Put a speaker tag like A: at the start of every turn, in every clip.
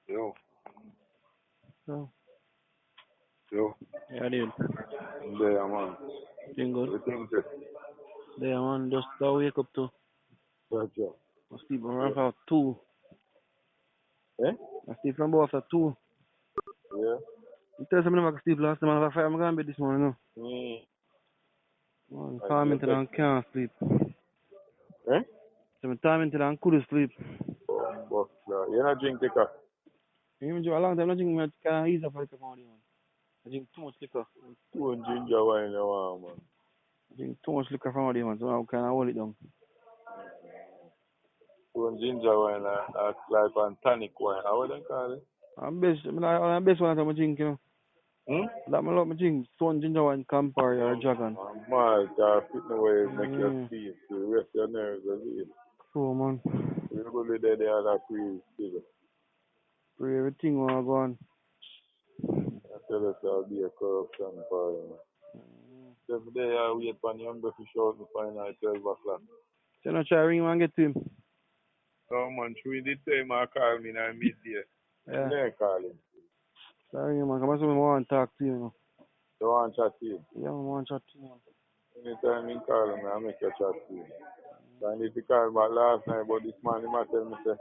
A: Yo.
B: So,
A: Yo.
B: yeah, I did.
A: There, man.
B: Doing good.
A: Everything good.
B: There, man. Just wake up to.
A: Gotcha.
B: I sleep around for 2.
A: Eh?
B: I sleep from about after 2.
A: Yeah.
B: You tell me I can sleep last night. After 5, I'm going to bed this morning.
A: Mm.
B: No. Man,
A: I
B: time
A: get
B: until
A: that.
B: I can't sleep.
A: Eh?
B: So, my time until I couldn't sleep.
A: But, you're not drink liquor.
B: Even though a long time I drink, I can't ease up for liquor, man. I drink too much liquor.
A: Two and ginger wine, you want, man.
B: I drink too much liquor from all day, man. So I can't hold it down.
A: Two and ginger wine, like on tonic wine. How would they call it?
B: I'm best one that I drink, you know. That I love my drink. Stone ginger wine, Campari or Dragon.
A: My God, fitting away, make your sleep, to rest your nerves a bit.
B: So, man.
A: You go there, they are that free still.
B: For everything when I go on.
A: I tell us I'll be a corruption for you, man. Every day I wait for the younger to show up to find out 12 o'clock.
B: So, I try to ring him and get to him.
A: No, man, through the time I call me and midday.
B: Yeah.
A: They call him.
B: Try to ring him, man. Come on, I want to talk to you, you know.
A: You want to chat to him?
B: Yeah, I want to chat to you.
A: Anytime you call him, I make a chat to him. I need to call back last night, but this man, he might tell me, say,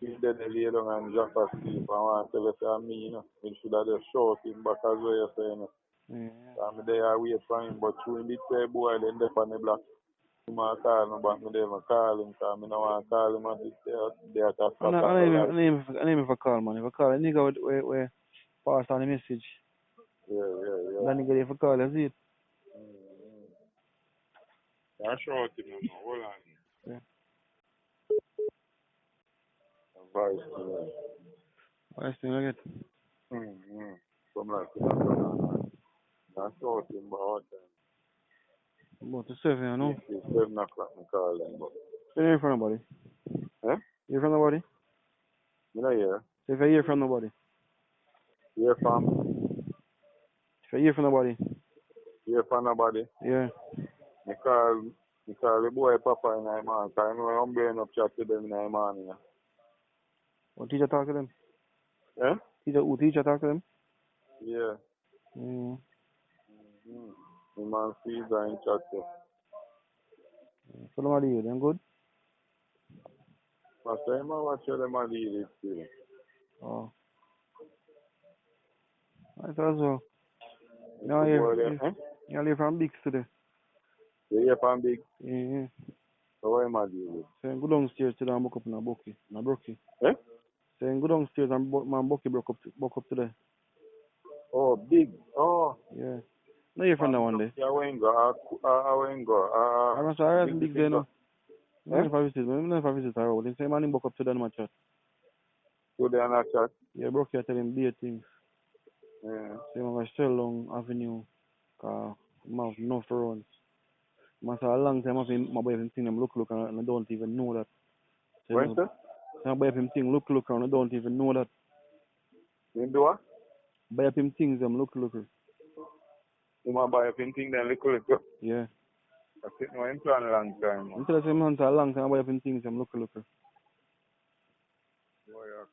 A: he's dead and lay down and drop asleep. I want to tell us me, you know. We should have just shot him back as well, you say, you know.
B: Yeah.
A: I'm there, I wait for him, but through the time, boy, then they on the block. I call him back, me there, I call him, because I don't want to call him at this day at a stop
B: I name if I call, man. If I call, a nigga where pass on the message.
A: Yeah.
B: That nigga if I call, that's it.
A: I shot him, man. Hold on.
B: Yeah.
A: Advice to him.
B: Nice thing I get.
A: Some like that. I shot him, but all time.
B: About to 7, you know.
A: It's 7 o'clock, I call him, but.
B: You hear from nobody?
A: Eh?
B: You hear from nobody?
A: You know, yeah.
B: If I hear from nobody.
A: Hear from?
B: If I hear from nobody.
A: Hear from nobody?
B: Yeah.
A: I call the boy Papa in the morning. I know I'm going up chat to them in the morning.
B: What teacher talk to them?
A: Eh?
B: Teacher talk to them?
A: Yeah. The man sees and chat to.
B: So them are the them good?
A: Last time I watch them and lead it still.
B: Oh. I thought so. You hear from Biggs today.
A: You hear from Big?
B: Yeah.
A: So what am I doing?
B: Saying go downstairs today and book up in a Brookie.
A: Eh?
B: Saying go downstairs and my Bucky broke up today.
A: Oh, Big. Oh.
B: Yeah. No, you're from that one day.
A: I went go.
B: I'm sorry, I'm Big day now.
A: Eh?
B: If I visit her out. They say man him book up today in my chat.
A: Today on a chat?
B: Yeah, Brookie I tell him be things.
A: Yeah.
B: Say I'm going to sell long avenue. Cause I have enough runs. I say a long time my boy him thing them look and I don't even know that.
A: When, sir?
B: My boy him thing look and I don't even know that.
A: You do what?
B: Buy up him things them look.
A: You want to buy a painting then little?
B: Yeah.
A: I think no in plan a long time.
B: Until I say man a long time I buy up him things them look.
A: Boy,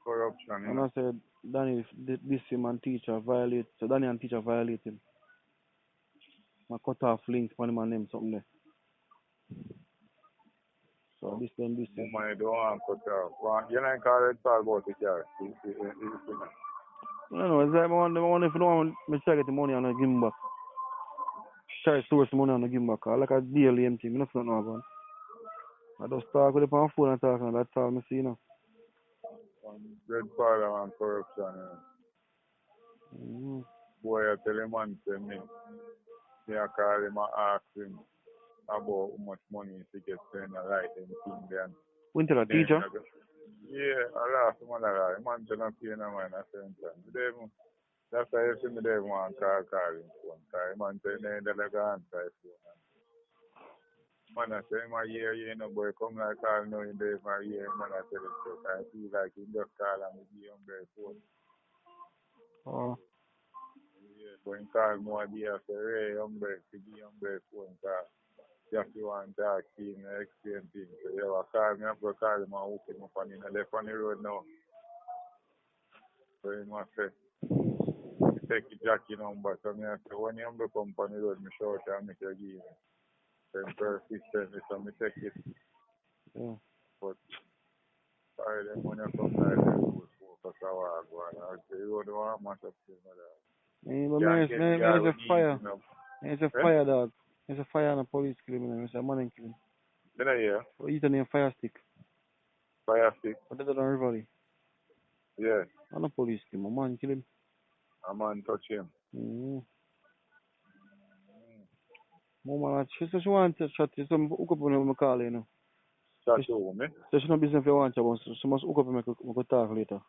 A: corruption, you
B: And
A: know.
B: I said Danny this him and teacher violate, so Danny and teacher violate him. I cut off links on him and name something there. So this then this thing.
A: Man, don't want to cut off. You don't call it talk about it, yeah.
B: No, it's like I want if you don't want me try get the money and I give him back. Try to source the money and I give him back. I like a daily empty, me nothing know about. I just talk with him on the phone and talk and that's all I see, you know.
A: Red father and corruption, you know. Boy, I tell him man, tell me. I call him and ask him about how much money to get spent and right and thing then.
B: Went to the teacher?
A: Yeah, I asked him and I man tell him pay no man at the same time. That's why I see me there want to call him phone. Because man say no, they like answer his phone. Man I say my year, you know, boy come like call no in there my year, man I tell him so. I feel like he just call and give him their phone.
B: Oh.
A: Yeah, but he call more day after Ray Umbre to give him their phone call. Just you want to talk to him and explain things. So you have call me up, go call him and hook him up and he left on the road now. So he must say, take the Jackie number. So I say, when you have company road, me shout and make you give me. Then persistently, so me take it.
B: Yeah.
A: But sorry, then when you come like that, you will focus a while ago. And I say, you don't want to mash up things like that.
B: There's a fire. There's a fire, dog. There's a fire on a police criminal. There's a man in killing.
A: Then I hear.
B: What you name fire stick?
A: Fire stick?
B: What did that on Rivoli?
A: Yeah.
B: I'm a police kill him. A man kill him.
A: A man touch him.
B: Mama, she said she wants to chat to some hook up when I call you know.
A: Chat to me?
B: So she no business if you want to, but she must hook up and make talk later.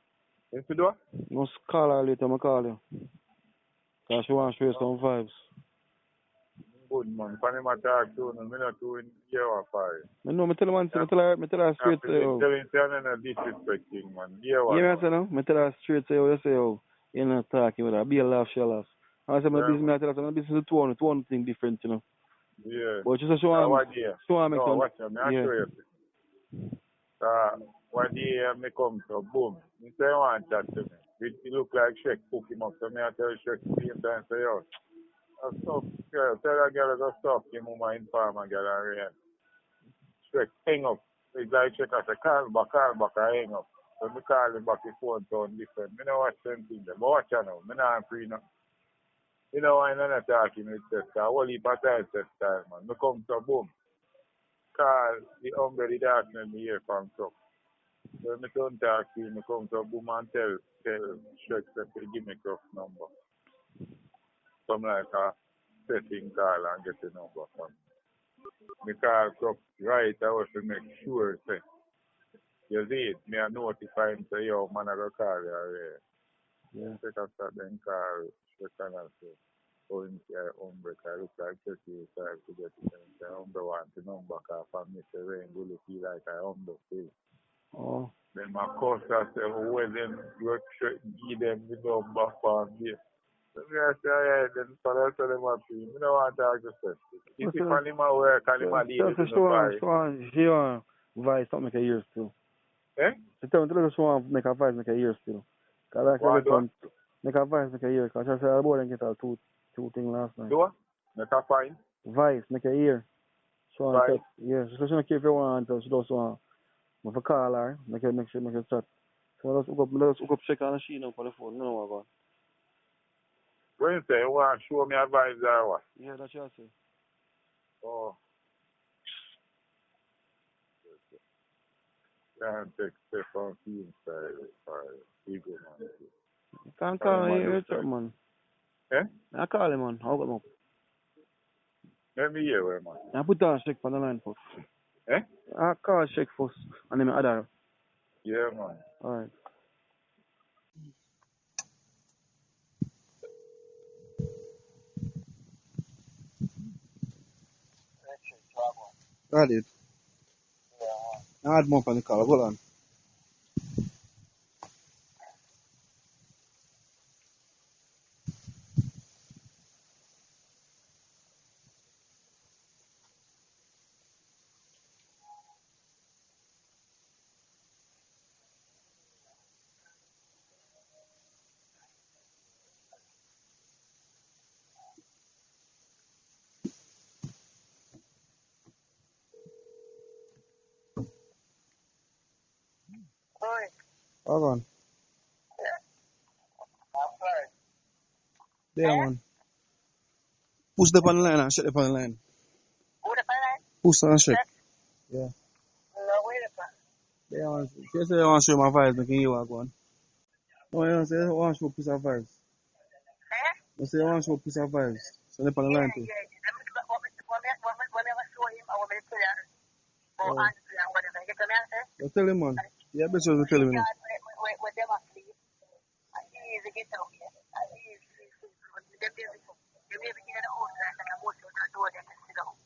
A: If you do?
B: Must call her later, I call you. Because she wants to show you some vibes.
A: Good man, can you talk to me? I'm not doing here or fire.
B: No, I tell her straight to you.
A: Telling you not disrespecting man. Here or
B: Yeah, I say no. I tell her straight to you. You say, oh, you're not talking with her. Be a laugh, she laugh. I say, my business, I tell her, my business is two thing different, you know.
A: Yeah.
B: But she said she want to make some.
A: Watch me, I'll show you. One day I come to boom. You say you want to chat to me. It look like Shrek hook him up. So I tell Shrek the same time, say, yo, stop, girl, tell that girl to stop him, my informer girl, and rain. Shrek, hang up. It's like Shrek, I say, call back, I hang up. So I call him back, his phone sound different. I don't watch them things, but watch you now. I'm not free now. You know why I'm not talking with sister? I will leave a time sister, man. I come to boom. Call the umbrella darkness me here from truck. So I don't talk to him, I come to boom and tell Shrek to give me truck number. Some like a setting call and get the number from me. Call truck right, I was to make sure say, you see it, me I notify him say, yo, man, I go call you already. Yeah. Take after them call Shrek and I say, oh, in the umbrella, I look like 30 years to get it. And the umbrella want the number call from Mr. Rain, really feel like I umbrella feel. Oh. Then my coaster say, oh, well, then you give them the number from here. So I say, yeah, then so I tell them what to do. I don't want to talk to them. If you find him at work and him at leave in the fire.
B: She want vice something make a year still.
A: Eh?
B: She tell me she want make a vice make a year still. Because like I get make a vice make a year. Because she said I bought and get her two things last night.
A: Do what? Make a fine?
B: Vice make a year. She want yeah, she said she don't care if you want to. She just want to call her, make a chat. So let's hook up check on the sheet now for the phone. No what about.
A: When you say you want to show me advice or what?
B: Yeah, that's what I say.
A: Oh. Can't take step on the inside for ego, man.
B: You can't call me, man.
A: Eh?
B: I call him, man. I'll come up.
A: Let me hear where, man.
B: I put on check for the line first.
A: Eh?
B: I call check first, and then I add her.
A: Yeah, man.
B: All right. I did. Yeah. I had more on the call. Hold on. Hold on. There, man. Push the on the line and shut the on the line.
C: Who the line?
B: Push and shake. Yeah.
C: No, wait a minute.
B: They want to, she said they want to show my vibes, making you walk on. No, you say they want to show piece of vibes.
C: Eh?
B: They say they want to show piece of vibes. So they on the line too.
C: Yeah. When I show him, I will tell you. Or answer and whatever. You can answer?
B: You tell him, man. Yeah, but you tell him.
C: When them asleep, and he is a get out here. And he is them baby. The baby in the house and I'm most of the door them to sit down.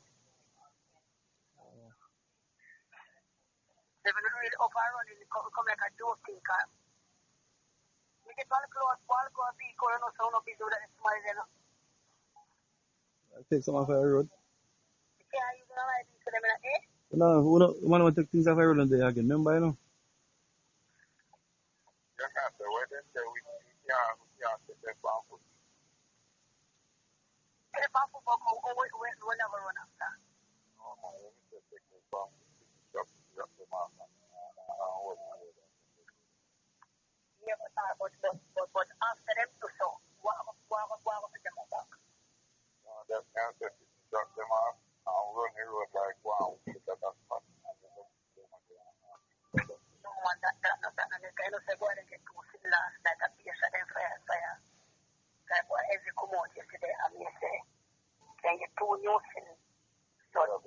C: They will read up and run and come like a door thinker. We get one close, one go and be going on sound up into that small then.
B: Take some off the road.
C: Yeah, you gonna like this for them eh?
B: No, we don't take things off the road and there again. Remember, you know?
A: You can't say, why them say we can't take that farm food.
C: The farm food will never run after.
A: No, let me just take that farm food. Drop them off.
C: Yeah, but after them to so, what them back?
A: That's just drop them off. I'll run the road like wow.
C: No man, that kind of say go and get to see last night at the fire. That boy every come out yesterday and me say, can you two new things? So yeah,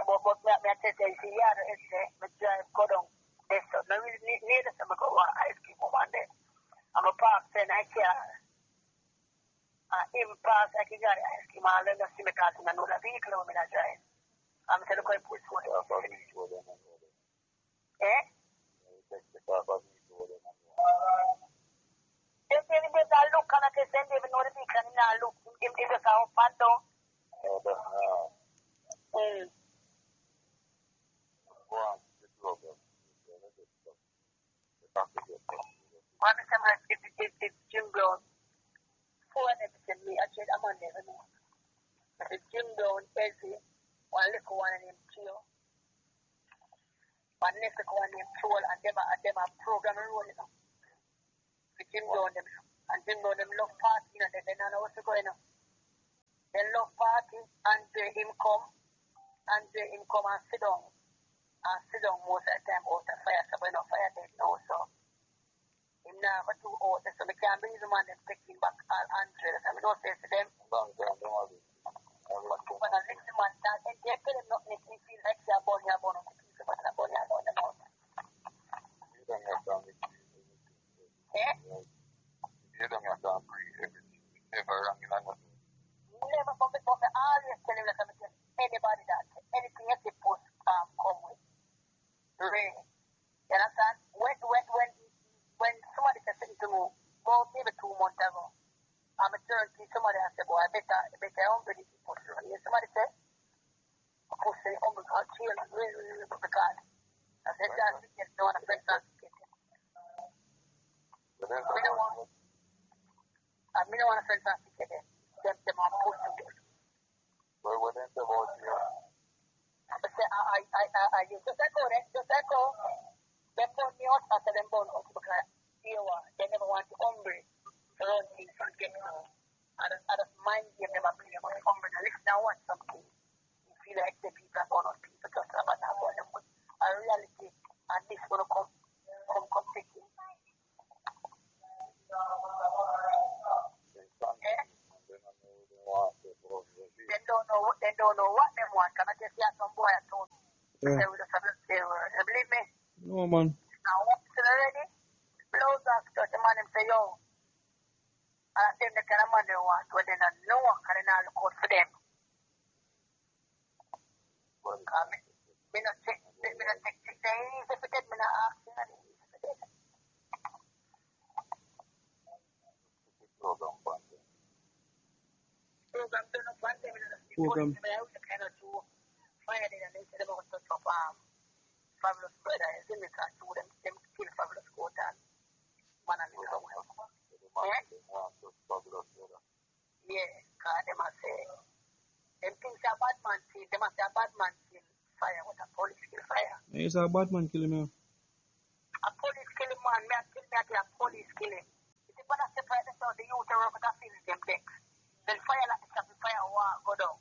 C: but me tell you, see, yeah, me drive go down. There's no really near the summer go ice cream one day. I'm a park saying I can't. In pass, I can get ice cream. I'll let see me cause I know the vehicle I'm gonna drive. I'm telling you, push one. Eh? They look and I say, they know the vehicle and now look. If they just have fun down. It's Jim Brown. Four of them send me, I said, I'm on there. I said, Jim Brown, Ezzy, one little one named Tio, one little one named Troll, and them are programming rolling up. The Jim Brown, them love party, they don't know what's going on. They love party, and him come and sit down. And sit down most of the time out the fire, so when no fire they know, so. Him now for 2 hours, so we can't bring the man and take him back all 100. I mean, don't say to them. But when I next man, and they tell him not make me feel like they're born here, born on the piece of it, and born here, born them out. Eh?
A: You don't have to agree everything. Never wrong in another.
C: Never, but I always tell him that I'm just anybody that, anything that they post, come with. Really. You understand? When somebody can say to me, well, maybe 2 months ago, I'm a turnkey, somebody has said, well, I better somebody push it. Somebody said, push it, I'll chill, really, because I said, that's the case, no one has been transported. I don't want to feel transported. Them are pushing it.
A: But what is about you?
C: I say, I just echo. They put me out after them born out because they never want to umbre run things and get home. I just mind them never bring them on umbre. Now listen, I want something. You feel like the people are born on people just about that born them. But in reality, and this will come take you. They don't know what they want. Can I just hear some boy at home? They will just have to say, believe me.
B: No, man.
C: Now, what's already? Blows off to the man and say, yo. And I think the kind of man they want, but they don't know what kind of look out for them. Me not check the easy for them, me not ask them the easy for them. Program done up one day,
B: Program.
C: kind of do fire there and they say about touch up fabulous brother, isn't it? And to them kill fabulous coat and man and live away. Yeah, because they must say, them things are bad man kill, they must say a bad man kill fire with a police kill fire.
B: It's a bad man killing me.
C: A police kill him, man, me a police kill him. If you want to separate this out, the youth are working to feel them decks. Then fire like this, fire war go down.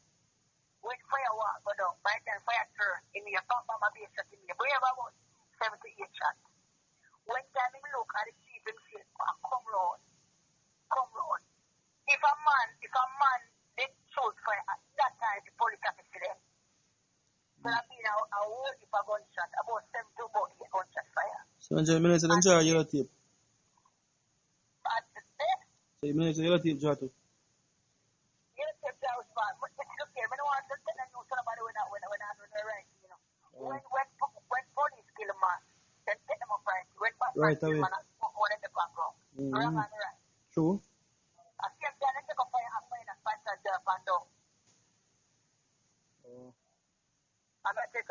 C: When fire war go down, by the time fire turn, in your pump on my base shot in me, we have about 78 shots. When time him look at the chief him say, come round. If a man did shoot fire at that time, the police officer there. So that means I hold if a gunshot, about 7 to about 8 gunshot fire.
B: So, minutes of them charge yellow tape.
C: At the best,
B: So, minutes of yellow tape, Jato.
C: yellow tape there was bad. But look here, I don't want to tell you somebody when I'm doing the right, you know. When police kill a man, then take them up right. When
B: Right
C: kill
B: away.
C: a man, I smoke one in the background. Wrong and right.
B: True.
C: I see them there, they take up fire and fire and fight and jump and down. I'm not taking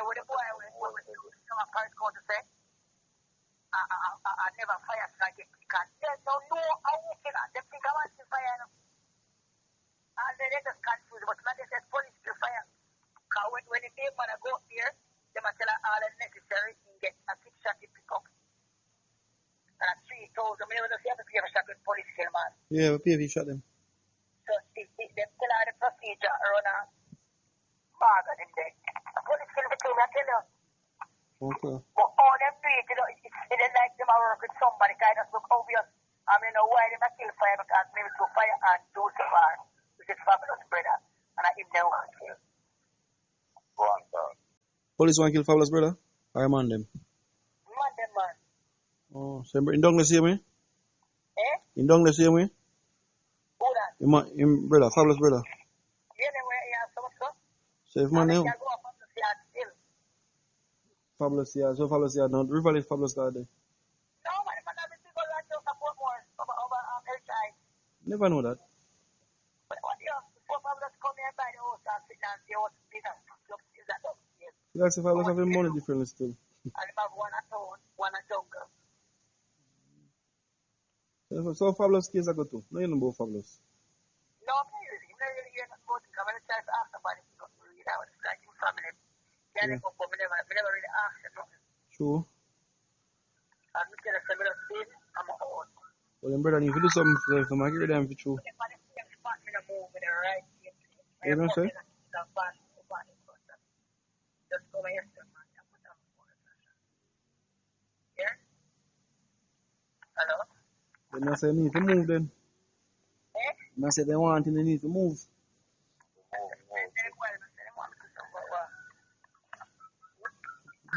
C: Yeah, with the boy, when some parents go to say, I never fire strike it because there's no how you figure. They think I want to fire. And they just confused, but not just police to fire. Because when the day man go up here, they must tell all the necessary and get a 6 shot to pick up. And a 3,000, I mean, they have to pay a shot with police kill, man.
B: Yeah, we pay if you shot them.
C: So they tell all the procedure around a bag of them there. Police kill between, I tell you.
B: Okay.
C: But all them do it, you know, it isn't like them work with somebody, kind of look obvious. I mean, why they not kill fire because maybe to fire and do so far, which is fabulous, brother. And I him them want to kill. Go on, sir.
B: Police want to kill Fabulous brother? Or man them?
C: Man them, man.
B: Oh, so in down the same way?
C: Eh?
B: In down the same way?
C: Who that?
B: Him brother, Fabulous brother.
C: You know where he has so much stuff?
B: So if man
C: And
B: him,
C: they can go up to see still.
B: Fabulous yeah, so Fabulous yeah, now rival is Fabulous guy there.
C: No, man, if I have to go like to support more over LCI.
B: Never know that.
C: But what do you have? Before Fabulous come here by the house and sit down and see what's bigger. Is that up? Yes.
B: You ask if Fabulous have him money differently still.
C: And if I have one at town, one at jungle.
B: So Fabulous case I go to. No, you know about Fabulous.
C: No, I'm not really hearing about it. I'm going to try to ask somebody to read out. It's like in family. Yeah. Never really ask them nothing.
B: True.
C: I'm just going to say, I'm a old.
B: Well, then brother, if you do something for them, I get them for true. You know what I'm saying?
C: Just go my sister, man. Yeah? Hello?
B: Then I say they need to move then.
C: Eh?
B: And I say they want and they need to move.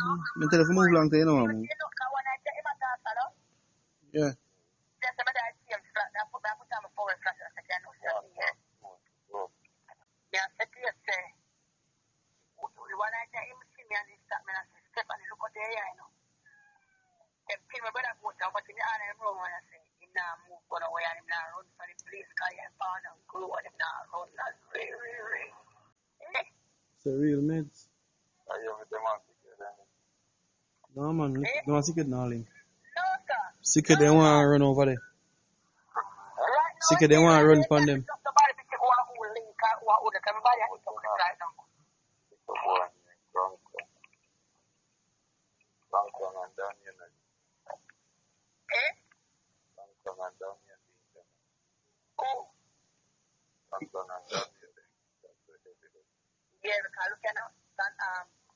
B: I tell you to move long time, you know, man. Yeah. It's a real meds. No, man. No, sick it now, Link. Sick it, they want to run over there. Sick it, they want to run from them.
C: Yeah, because look at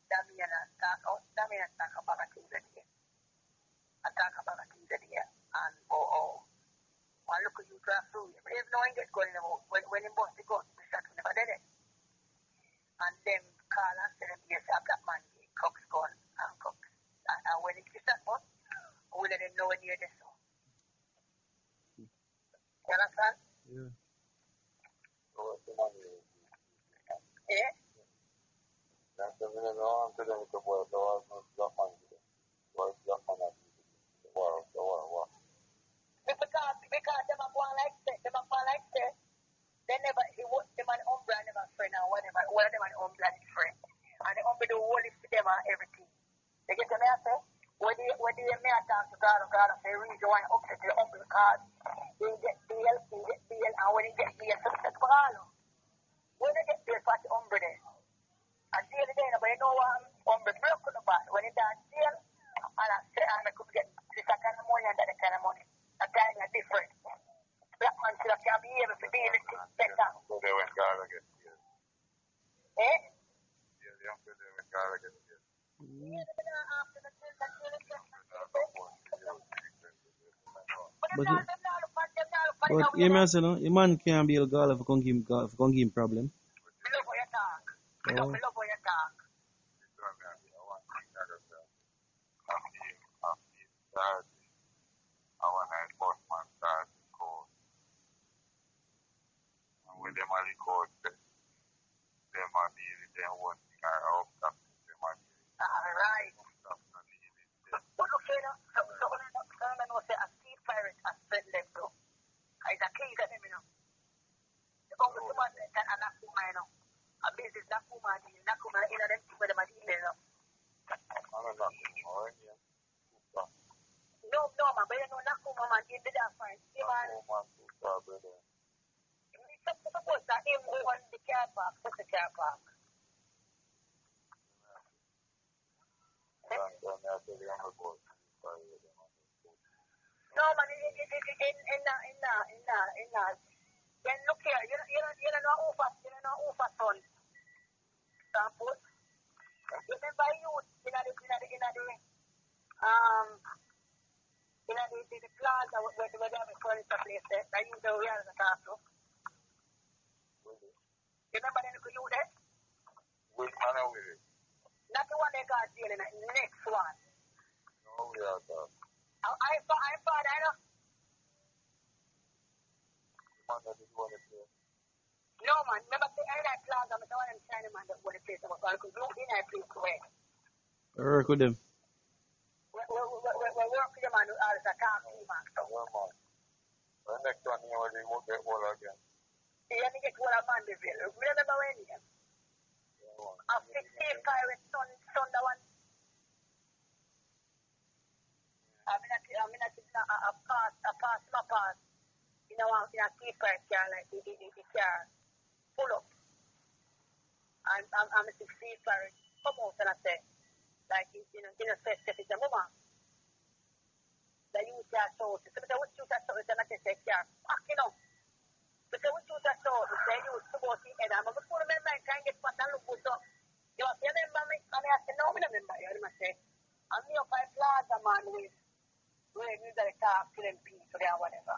C: Damien talk about things that here. I talk about things that here. And and look at you drive through. If no one gets going when he bust the gun, the shot never did it. And then call and say them yes, a black man cooks gun and cooks. And when it's shot bust, we let them know when you're there. So. You understand?
B: Yeah.
C: Yeah? Because them are going like that, they never, them and Umbra never friend or whatever, one of them and Umbra is friend. And the Umbra do all this to them and everything. They get to me and say, when they may talk to God and say, reason why upset the Umbra card, they get bail, and when they get bail, so that's for all. When they get bail, what's the Umbra there? And the other day, nobody know what Umbra broke on the back. When they done jail, and I say, I could get this kind of money and that kind of money. A time is different. Black man should have can be able to deal with it better.
A: So they went God against you.
C: Eh?
A: Yeah, they don't say they went God against you.
B: But you may say, no, a man can't be a girl if you can't give him problem.
C: I love how you talk. I love how you talk.
A: When them are record, them are dealing, them one thing I hope that them are dealing.
C: Alright. But look here, so I know say a sea pirate has sent them though. It's a king of them, you know. The only woman that can anak kuma, you know. A business that kuma, not No, man, in that. Then look here, you don't know who for son. Example. Remember you in the plaza where they have a furniture place there, I use the real castle. Remember then you there?
A: Which man are we?
C: Not the one they got deal in the next one.
A: No, we are that.
C: I'm father, I know.
A: Man that is one of the
C: No man, remember the that plaza, I'm the one in China man that was the place about because you in that place where.
B: I work with them.
C: We work with them and all the time, man.
A: The next one here, they won't get all again.
C: You have to get one of Mandeville. Remember when you? After 65 with son the one. I'm in a pass. You know, in a keeper car, like the car full up. I'm a 65 come out and I say, like, you know, first step is a mama. That you car so, so what you car so is like I say, car, fuck, you know. But what you car so is that you to go see and I'm going to remember and can't get what I look for. You remember me? And I said, no, I remember you. I say, I'm here by plaza, man, with you got to talk to them people or whatever.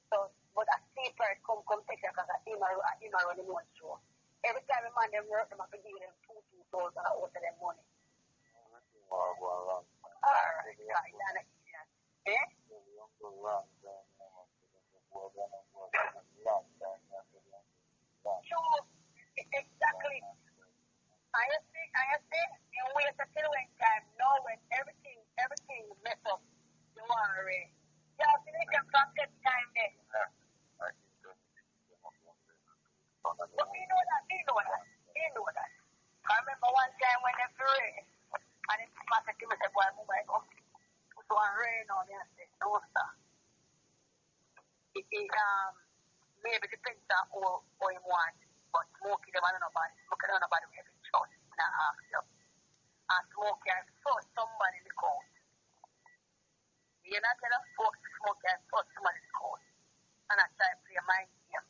C: So, but a sleeper come take her because I see my running one show. Every time a man them work, them have to give them $2,000 out of them money. Alright, yeah. Eh? Sure, exactly. I see. You wait until when time, know when everything mess up, you worry. Yeah, you need to practice time there. But you know that. I remember one time when they rain, and it's massive to me, say, boy, move my up. So I rain on me, I say, no, sir. Maybe depends on who you want, but smoking them, I don't know about the way they choose. And I ask you. And smoking, I saw somebody in the court. You're not telling us smoking, I saw somebody in the court. And I try to play my game.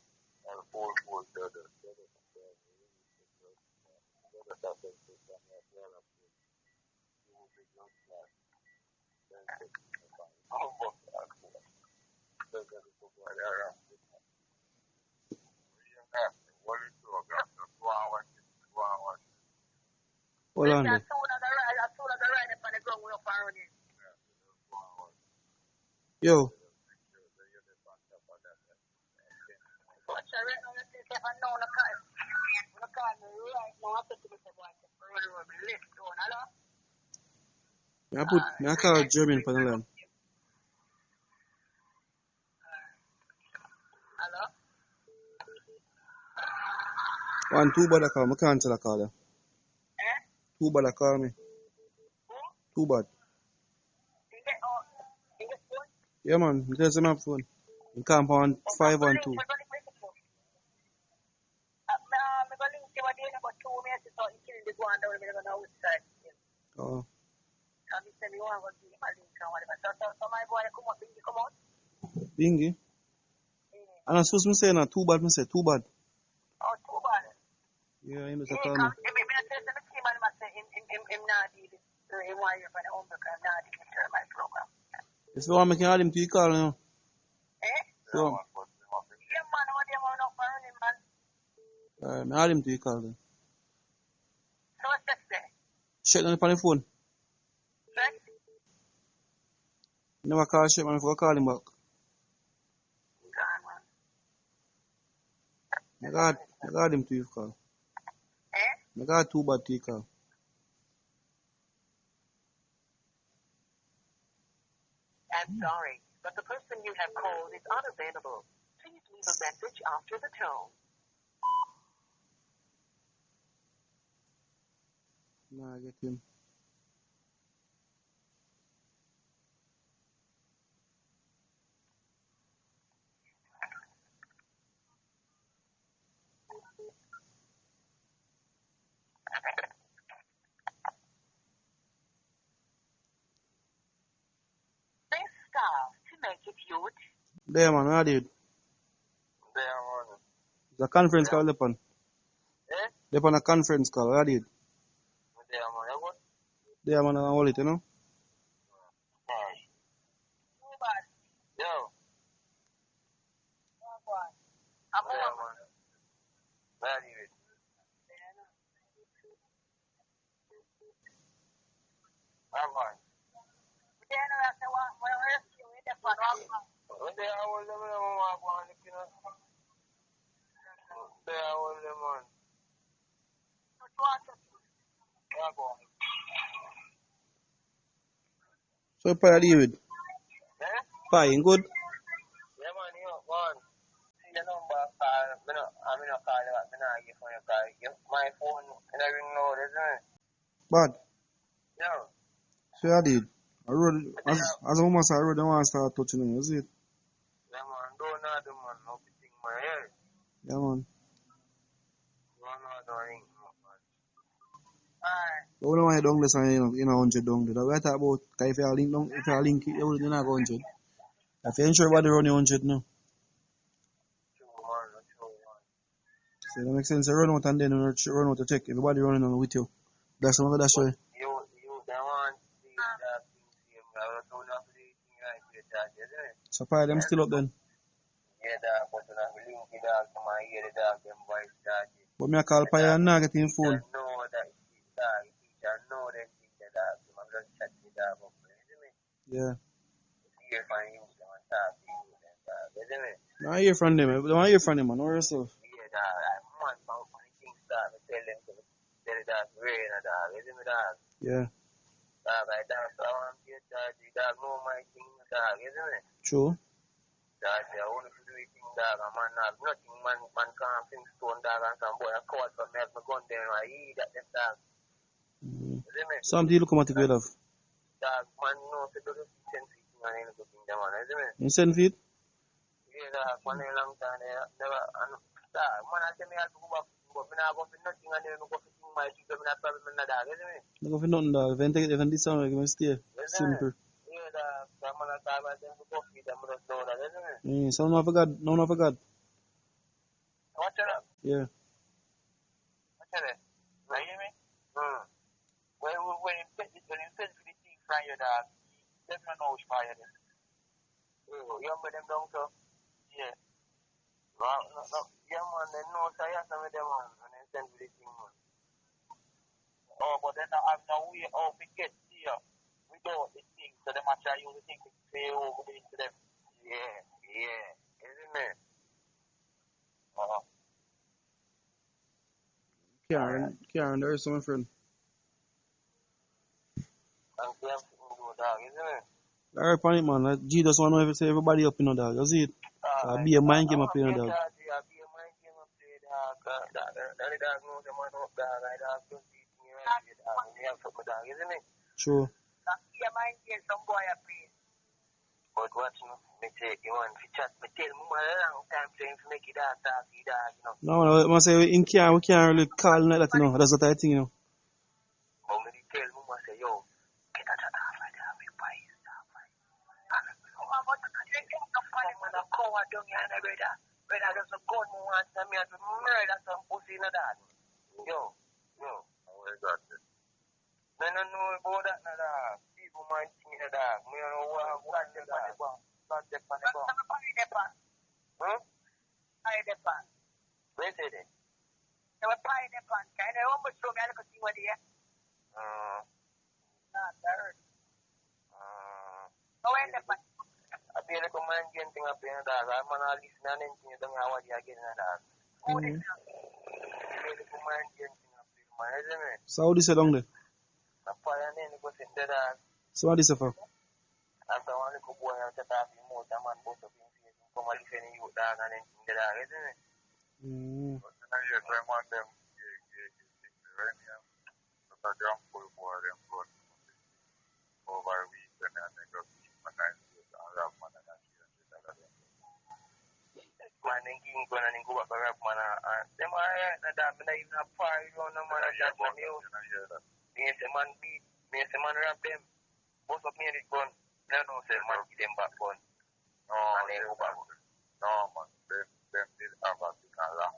B: Hold on there.
C: As soon as I ride up on the ground, we're up and running.
B: Yo.
C: But I right now, let's see if I know the car. The car right now, I said to myself, boy, I'm running with lift on, hello?
B: I call Jermaine for the line.
C: Hello?
B: One, two bad I call me. I can't tell I call you.
C: Eh?
B: Two bad I call me.
C: Who?
B: Too bad.
C: In the phone?
B: Yeah, man. There's my phone. You can't find 512.
C: I'm going to link you again about 2 minutes so you kill the one down there on the outside.
B: Oh.
C: I'm saying you want to give him a link or whatever. So my boy come out, Bingy come out.
B: Bingy? And I'm supposed to say now, too bad, me say, too bad.
C: Oh, too bad.
B: Yeah, he must have
C: He
B: called me.
C: I'm not even why you're going to home because I'm not even sure my program.
B: If you want me, can add him to your call now.
C: Eh?
B: So,
C: Yeah, man, what do you want to offer him, man?
B: I add him to your call then.
C: So what's that say?
B: Shut down on the phone.
C: Right?
B: You never call shit, man, if I call him back.
C: God, man.
B: I got him to your call.
C: Eh?
B: I got too bad to your call.
D: I'm sorry, but the person you have called is unavailable. Please leave a message after the tone.
B: Nah, I get him. There, man, what did?
A: There, man.
B: The conference call, Lepon.
A: Eh?
B: Lepon a conference call, what did?
A: There, man. You good?
B: There, man, I hold it, you know?
A: Yo.
C: I'm
A: There, man. Where is it? I'm fine. There, I will them walk on the kino. There, I will them on. Walk on.
B: So, Pai, David.
A: Eh?
B: Pai, you good?
A: Yeah, man, you go on. See your number, call. I'm in a call you, I'm not give for your call. My phone, and I ring now, isn't it?
B: Bad.
A: Yo.
B: So, what did? I rode, as a woman said, I rode, I want to start touching him, is it?
A: Yeah, man, don't know the man, no thing, my hair.
B: Yeah, man.
A: Don't know the ring, man.
B: But we don't want to down less than, you know, 100 down there. We talk about, if you link down, if you link it, you're not going 100. If you ensure everybody run 100 now. So, that makes sense. You run out and then you run out to check. Everybody running on with you. That's another, that's why.
A: You don't want to see that thing, I don't know the thing right here, isn't it?
B: So, Pai, them still up then.
A: Yeah, that, but when I link it out to my ear, that, them boys start it.
B: But me I call Pai and not getting phone.
A: I know that it's that, I know them things that I'm just chatting it up, isn't it?
B: Yeah.
A: Hear from you, and talk to you, isn't it?
B: No, I hear from them. I don't hear from them, man. Know yourself.
A: Yeah, that, man, some funny things start, I tell them to tell it that rain, that, isn't it, that?
B: Yeah.
A: Like that, so I want to get that, that know my thing, that, isn't it?
B: True.
A: That, I want to do it, that, man, nothing, man can't think stone, that, and some boy, I caught from me, my gun there, I eat that, them, that, isn't it?
B: Some deal come at the grade of.
A: That, man, no, to do the 10 feet, man, ain't good thing, man, isn't it?
B: You 10 feet?
A: Yeah, that, man, a long time, never, and, that, man, I tell me, I have to go back, but me not go for nothing, and then me go for thing, my people, me not problem, that, isn't it?
B: No go for nothing, dog. If I take this sound, I can stay. Simple.
A: Yeah, that, man, I talk about them, go feed them, just know that, isn't it?
B: So no for God. No for God.
A: What's that?
B: Yeah.
A: What's that? You hear me? When you send for the thing from your dog, let me know which part you do. You have them down, so? Yeah. No. Yeah, man, they know, so you have to with them, man, and then send for the thing, man. Oh, but then I have no way how we get here without the thing, so they might try to use the thing to pay over to them. Yeah. Isn't it?
B: Karen, there is someone friend.
A: And we have to do that, isn't it?
B: Alright, panic man. Like, G just want to know if say everybody up in the dog. You see it? Be a mind game up in the dog.
A: Be a mind game up there, dog. That dog knows the man up there, right? Dog, don't beat me, right? We have something, dog, isn't it?
B: True.
C: Be a mind game, some boy a play.
A: But what, you know, me take you on, me tell me a long time frame to make it dog, you know.
B: No, I say we can't really call like that, you know. That's what I think, you know.
A: But me tell me, I say, yo, get that off right there, we buy stuff, right? I'm a coward down here, brother. Brother, there's a gun who wants me to murder some pussy in the dog. Yo, I got it. I don't know about that, dog. People might think in the dog. I don't know what the dog. Not the pan. Huh?
C: Pineapple.
A: Where is it?
C: They were pineapple. Can I almost show me a little thing with you? Not there. Oh, and the pan.
A: I feel like a man getting thing up in the dog. I'm not listening to anything. You don't know what you're getting in the dog.
C: Oh, this
A: I feel like a man getting thing up in the man, isn't it?
B: So how this along there?
A: A fire name goes in the dog.
B: So what this for?
A: After one little boy, I set off the motor, man, both of him face. Come and listen to you, dog, and then in the dog, isn't it? But then you try one them, but I don't pull for them over a week, and then they go keep my time to the Arab man and that shit. Man, then keep going and go back Arab man, and them are right, and that man even have fire, you know, man, that man, you know. Me say man beat, me say man rap them, both of me in the gun, no, say man give them back gun. No, man. Them did have a thing a lot.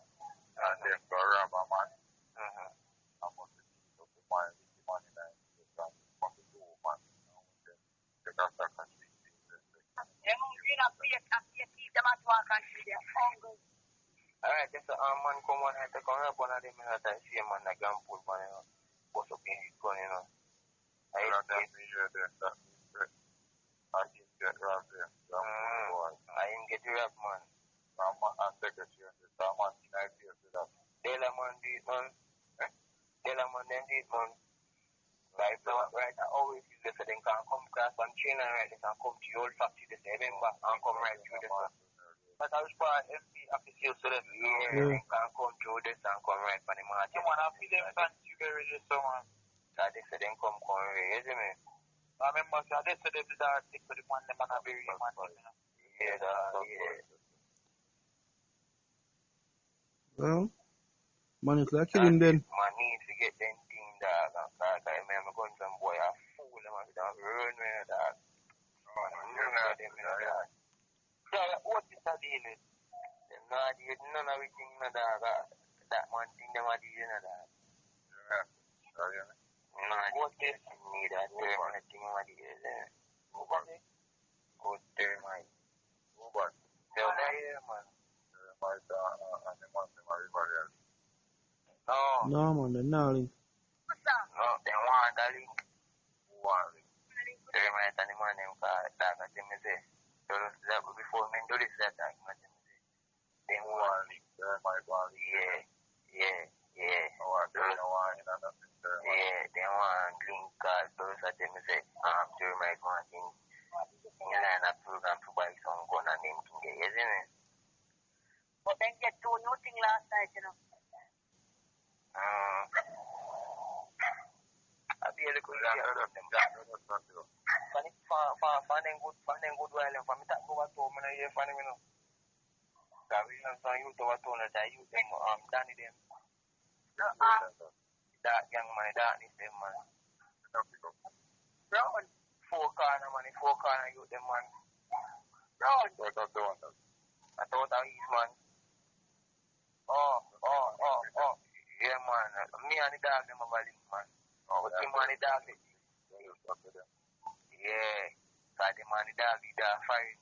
A: And them go rubber, man. I must be the man in the must do, man. They got that country.
E: Alright, just man come on and come up on them and I see man a gun pull man, what's up in his gun, I didn't get robbed there. I didn't get robbed, man. I'm secretary of the man in idea to that. Dela man did, man. Dela man then did, man. Right now, right, I always use this so they can come across some chain and right, they can come to your old factory, they say, remember, and come right through this one. But I was part of FP official so that they can come through this and come right from the market. You want to be them fans, you get register, man. So they say, then come right, isn't it? I remember, so they said they did that thing for the man, they man, bury him, man. Yeah, yeah.
B: Well, man, it's like killing then.
E: Man needs to get them thing, dog. I remember going some boy, I fool them, I run with that. So, what is that deal with? They're not doing none of everything, that man thing, them are doing that. What is need that termite thing, what is it? Good termite. What? Tell me here, man.
B: No, man, they're not link.
E: No, they want a link. Termite and the man, them call that, I think they say. So, before me do this, that, I think they want link. Yeah. Yeah, they want link card, those are them say, termite one thing. You line a program to buy some gun and them thing, isn't it?
C: But then get two new thing last night,
E: I be a little bit of them. Funny, fun and good while, and for me, that go at home and I hear funny, That we have some youth over told us that you them, Danny them. That young man, that is them, man.
C: Brown.
E: Four corner, you them, man.
C: Brown.
E: I thought that is, man. Yeah, man. Me and the dog, them are link, man. But him and the dog, yeah. So the man, the dog, the dog, fine.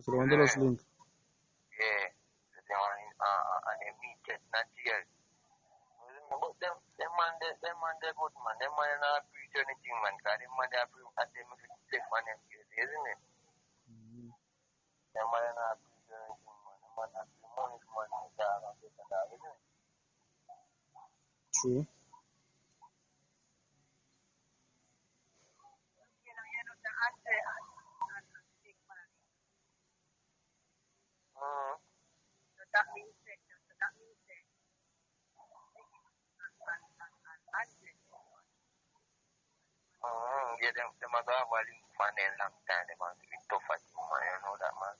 B: So the one that was link.
E: Yeah. So they want, and they meet it, not jail. But them man, they good, man. Them man, not preach anything, man. Because them man, they are preach at them if it's safe on them, isn't it? Them man, not preach anything, man. Them man, not preach money, man, and dog, and this and that, isn't it?
B: True.
C: That means
E: Yeah, them are going to link for a long time, them are really tough at you, man, you know that, man.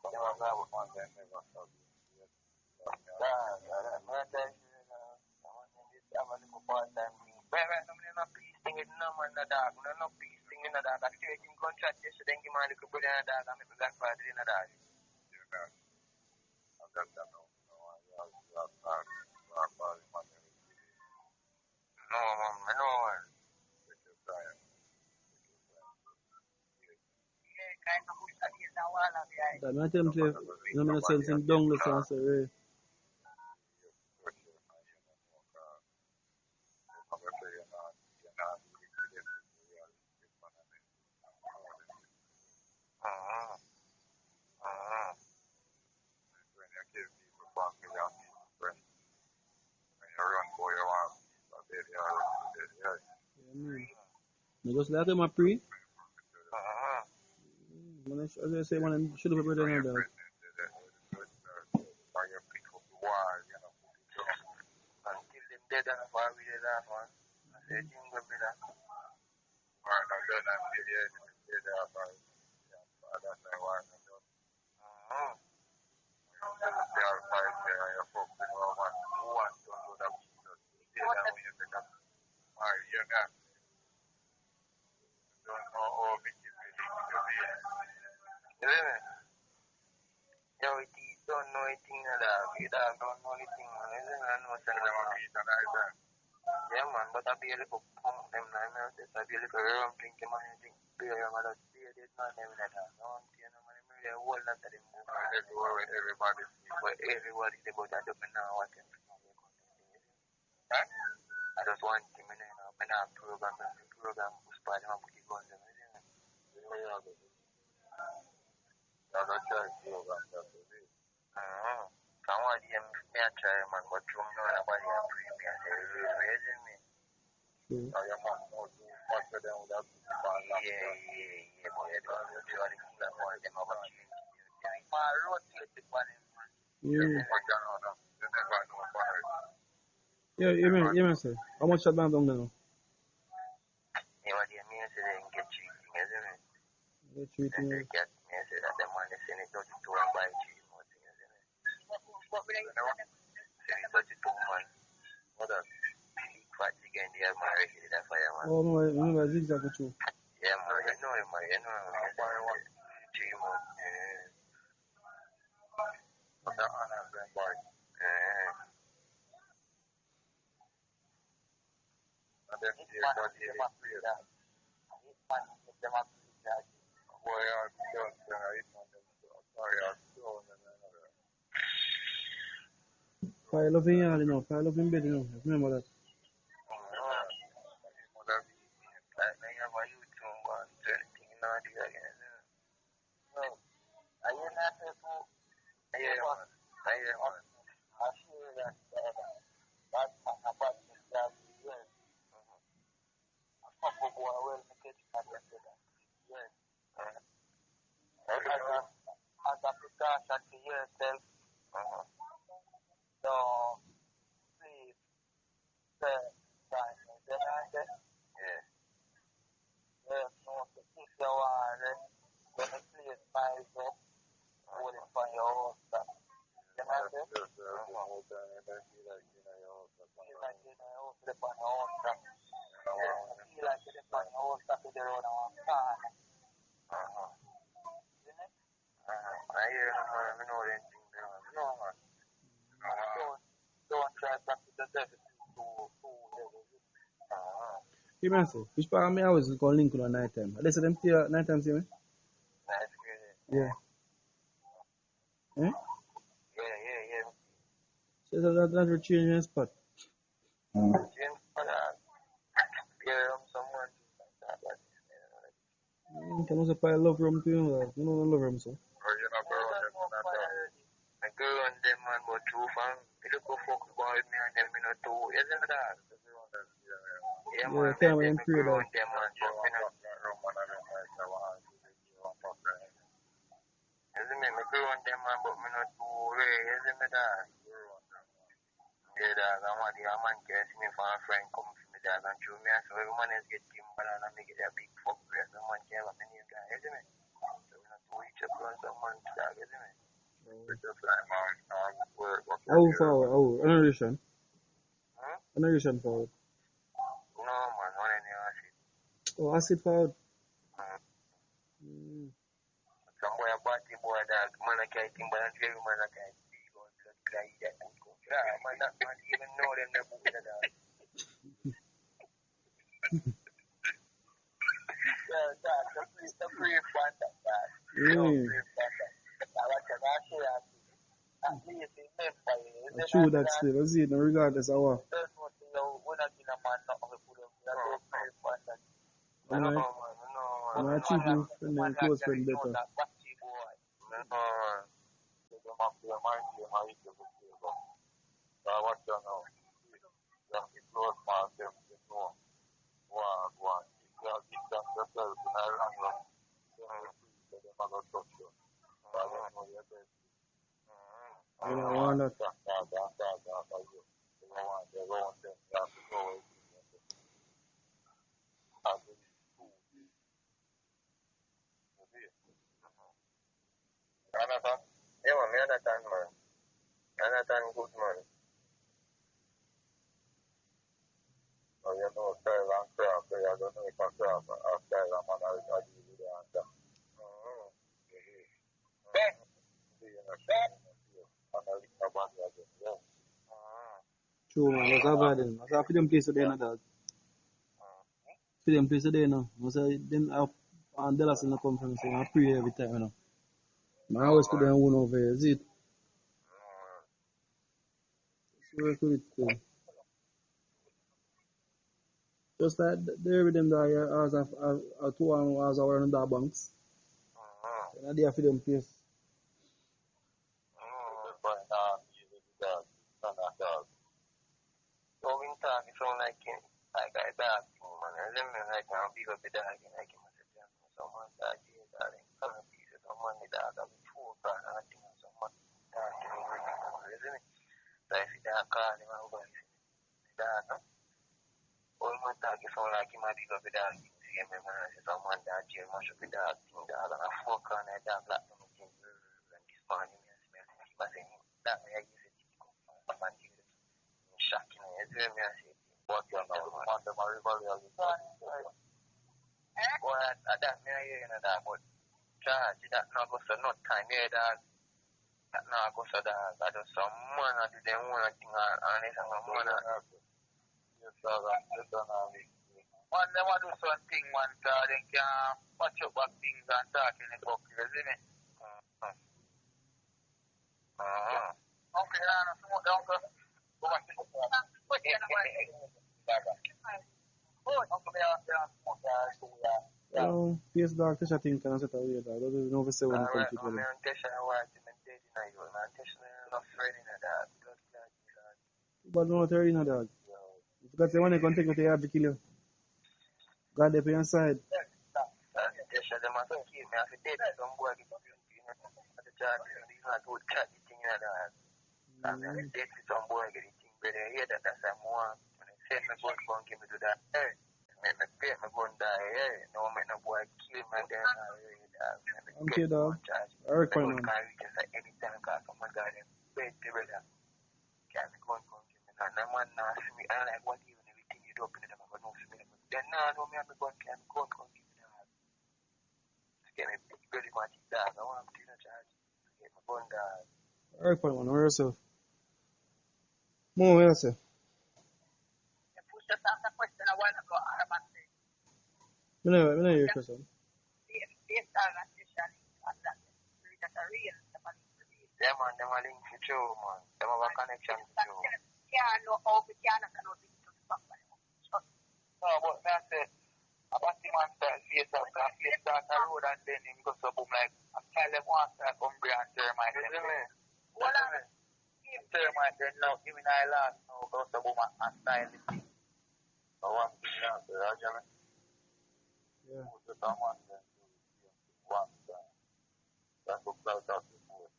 E: Them are going to want them never stop. No peace thing in no man, no dog. No peace thing in no dog. I straight in contract this, then give my little brother and dog and make my grandfather in a dog. No, man, no, man.
B: That might tell him to, you know, send some dongless and say, hey. I just let him a pre. As I say, man, should have been better than that.
E: Until them dead and far away that one. I said, you go be that. You don't know anything, man. Isn't it? No sense of it. Yeah, man, but I be able to pump them, man. I be able to rum drink them, man. Drink beer, man. That's it, man. Them that are not, you know, man. I whole lot of them. Everybody, but everybody, they go to the now. What can I just want him, you know, when I program, who's part of the guns, you know. I'm not sure if you got that. I want him to try, man, but you know, nobody has to me. Raising me. So your mom knows you faster than without yeah, but you don't usually see that one. They never change. My rotate the one.
B: Yeah, you mean, sir. How much shot down now?
E: Yeah, what you mean, so they can get cheating, isn't it?
B: Get cheating.
E: They get me, so that the man is in it, 32 and buy cheating, what thing, isn't it? So 32 man. What up? Fat again, they have my regular, that's why I'm
B: Oh, no, remember zigzag with you.
E: yeah, man, you know him, man, you know him. What's that on that grand boy? And then he got the boy, I'm just sorry, I'm
B: Pile up in yard, you know. Pile up in bed, you know. Remember that. You mean, sir. Which part of me always call Lincoln at night time. They say them see at night time, see me? Yeah. Eh? So that's your changing spot. Can also pile love room to you, you know, love room, sir.
E: I go on them, man, but true fan. You look go fuck boy, me and them, you know, too. Isn't that? Yeah, man,
B: tell me, I'm free
E: go
B: that.
E: on them, man, but me not. Isn't me? Me go on them, man, but me not too. Isn't me that? Yeah, dog, I want the man guess me for a friend come to me, dog, and show me, so every man is get Timber and I make it a big fuck place. No man care what me name, dog, isn't me? So we not to each other on some man, dog, isn't me? Just like, man,
B: How forward? How? Generation? Generation forward.
E: no, man, one in the shit.
B: Oh, I sit forward.
E: Some boy a body boy, dog, man, I can't think, but I tell you, man, I can't see, go and blood cry, that and go. Yeah, man, not man, even know them, the book, dog. Yeah, dog, the free fun, dog.
B: True that still. I see it regardless of what. My chief friend and close friend better. You know, why not?
E: Yeah, man, me understand, man. Understand good, man. So, you know, style and craft, I don't know if I craft, style and man, I give you the answer.
B: True, man. That's how bad them. That's how for them place today, no dog. For them place today, no. I say them up and Dallas in the come from saying I pray every time, you know. I always put them one over here. Is it? Work with it too. Just like there with them that as a 2 hours around in the banks. And they are for them place.
E: So in time, it sound like I dog thing, man. I remember like I'm big up the dog and like him as a gem. Someone that is darling. Some pieces, someone the dog have been 4 grand and I think someone that can really, isn't it? So if you dog call him over, the dog, all my dog is sound like him a big up the dog. See him, man. Someone that jail must up the dog thing, dog, and a 4 grand and dog like them thing. And this morning, I smell him. I say, that way I use it. Shocking, you hear me? I say, what you know, man, them are rebellious. Boy, that me I hear you know that, but charge, that not go so not time here, that not go so that, I just some man I do them one thing, and it's some man yes, sir, that's done all this. Man, them want do something, man, so they can patch up back things and talk in the book, isn't it? Okay, now, uncle.
B: Face dog, Tesha think can set away dog. Don't know if it's when it comes to them. But no, tell you no dog. If you got the one they can take you to have to kill you. God they pay on side. Okay, dog. I reckon, man. I reckon, man. Where yourself? More, where yourself? I know your question.
E: Yeah, man, them are linked to you, man. Them have a connection to you. No, but I said, about the man start face up, face start a road and then him goes up like, I tell them one start come bring and Jermaine. You see me? Jermaine, then now, give me an last, now goes up and style the thing. So one thing now, you know, Jermaine?
B: Yeah.
E: Put it on one then, one time. That's what cloud out before.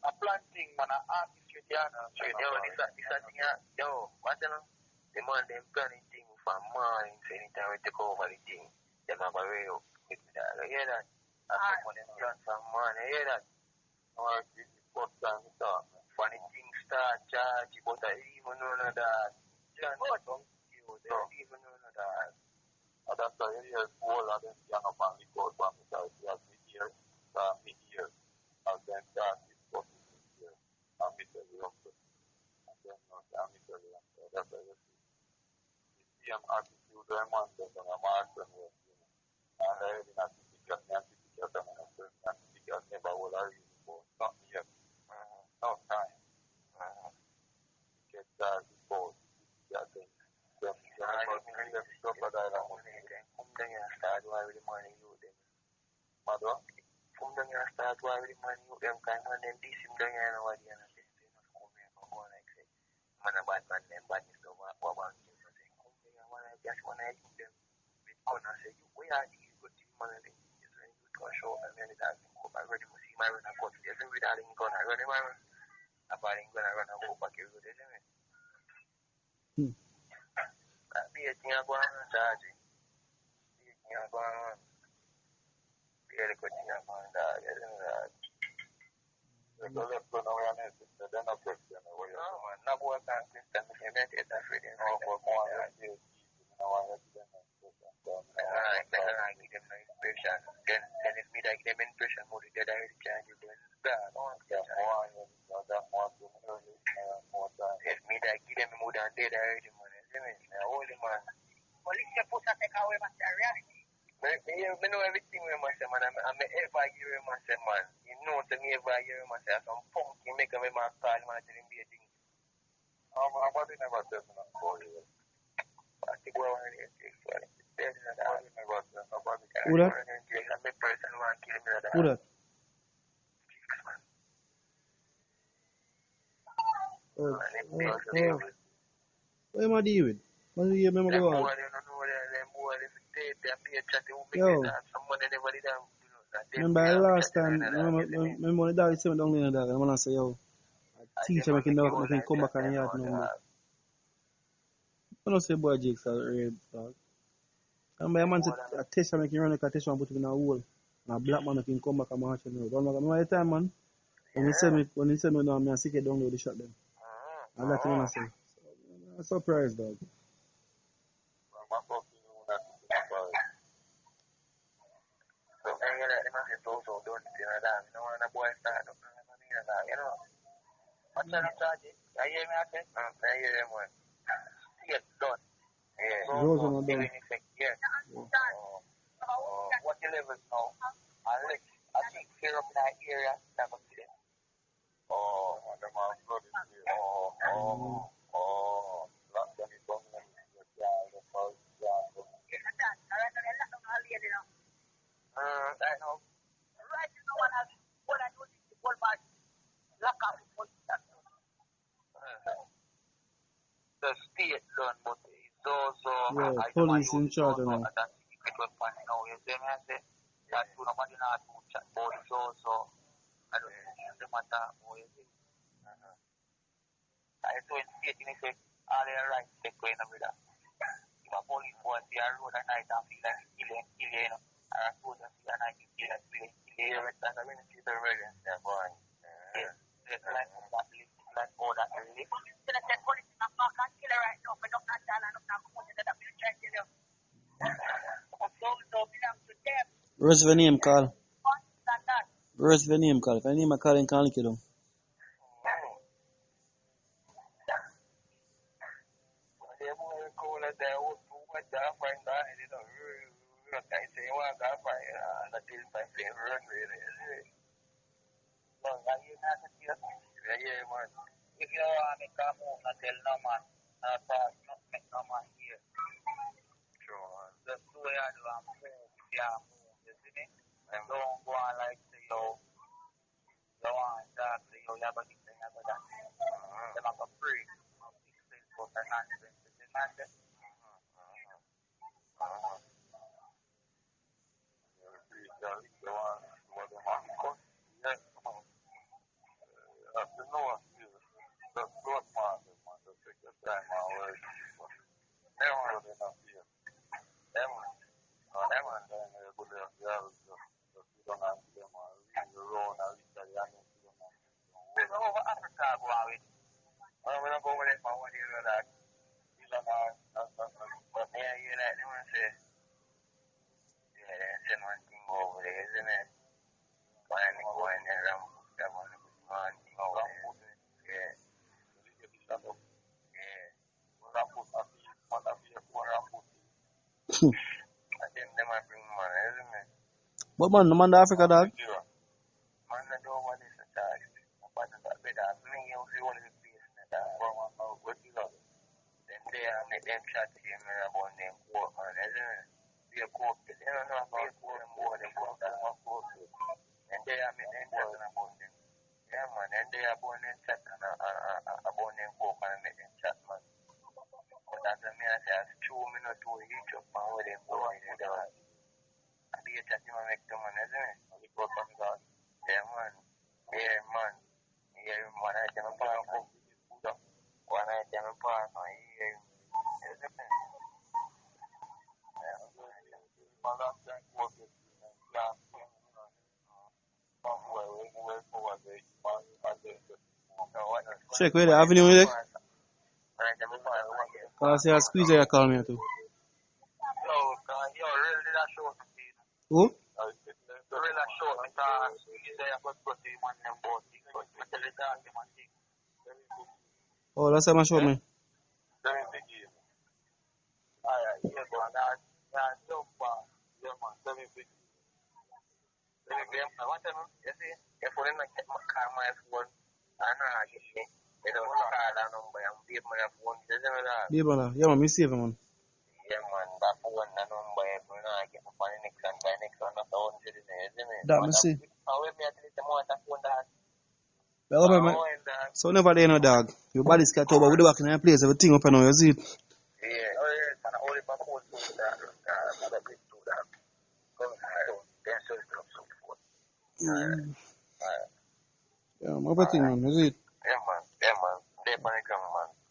E: A planting, man, an artist with you, yo, this a thing, yo, what you know? The man, them planning thing from morning, so anytime we take over the thing, them have a radio with me that. You hear that? That's when them done from morning, you hear that? Or this is first time we talk. When the thing start charge, but I even know that. John, don't you, they even know that. And that's why you hear all of them young up and record from the side. You have mid-year, and then start this first mid-year, and mid-year also. And then mid-year also. That's why you see. The same attitude, them man, they're going to march and work, you know. And I really not certificate, never will I read before. Not yet. No time. Get that before. Yeah, then. Them crocodile and money. Come down here and start while the money you them. Mother? Come down here and start while the money you them. Kind of them this him down here and what they are not saying. They not come here and go like say. Man a bad man, them bad is the what one you say. Come down here and I just want to help them. With gun and say, we are these good team man and things. You say, you go show them and it has been come. I ready to see my run and cut. You say, with that in gun, I ready my run. About in gun, I run and go back here with it. Be a thing I'm going on charging. Be a thing I'm going on. Be a good thing I'm going on. There's a left on our nest. There's no question. No, man. No boy can't question. You make it that way. No, but more than this. I give them no impression. Then if me like them impression, more the dead I can't give them. that one, that one, if me that give them more than dead already, man. Holy man.
C: Police put a take away my reality.
E: I know everything with myself, man. I'm ever hear myself, man. You know, to me, ever hear myself, some funky make me my call, man, to be a thing. I'm about to never tell me that for you. I think we're on it.
B: Who that? Who that? Oh. What am I dealing with? What do you remember go on? Yo. Remember last time, remember when the dog said down there, dog, and when I say, yo, a teacher making come back and yard number. I don't say boy Jake's a red dog. Remember a man said a teacher making run like a teacher and put it in a hole. And a black man can come back and march on the road. Remember the time, man? When he said me now, I'm sick it down there, they shot them. And that's what I say. I'm surprised, dog.
E: What you live is now, I think clear up in that area, never see them. The state done, but it's also
B: police in charge now. Where's the name call? Where's the name call? If I name a call, I can't lick it down.
E: If you want to come home and tell no man, not make no man here. Sure. Just do it and move, you see me? And don't go on like say, yo, you want that, say, yo, you have a thing, you have that. They're not free.
B: What man? No man to Africa, dog? Check where the avenue is. Cause I squeeze there, call me too. Who? Oh, that's how much show me. Yeah, man. Yeah, man. Me save him, man. That me see. Well, man. So never there no dog. Your body's cat over. We do back in the place. Everything up and now. You see it? Yeah, man. Everything, man. You see it?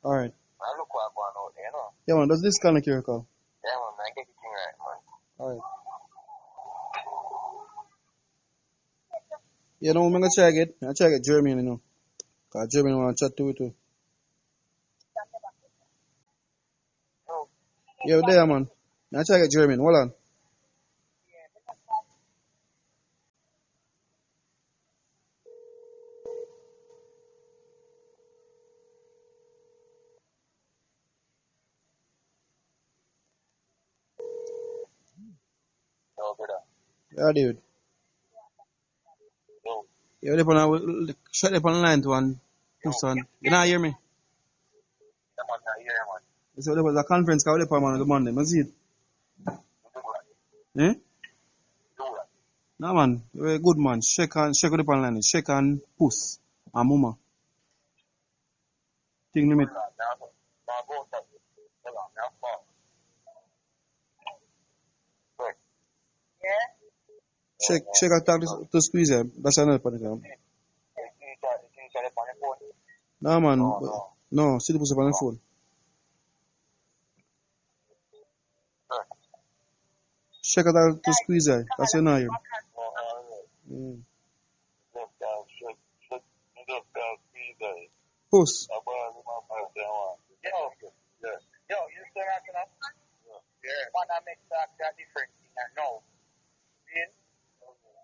B: Alright. Yeah, man. Does this connect your call? Alright. Yeah, no, I'm gonna try get. I try get Jermaine, you know. Cause Jermaine wanna chat to it too. Yeah, there, man. I try get Jermaine. Hold on. Yeah, dude. Yeah, they put on shut up on the line to one person. You not hear me? So there was a conference called up on the Monday. You see it? Eh? No man, you're a good man. Shake with the pan line. Shake and puss and mama. Thing limit. Shake and talk to squeeze him. That's another part of it. No man, no, see the puss up on the phone. Shake and talk to squeeze him. That's your name. Puss.
C: Yo, you still acting up? Yeah. Wanna make that different thing and no. See?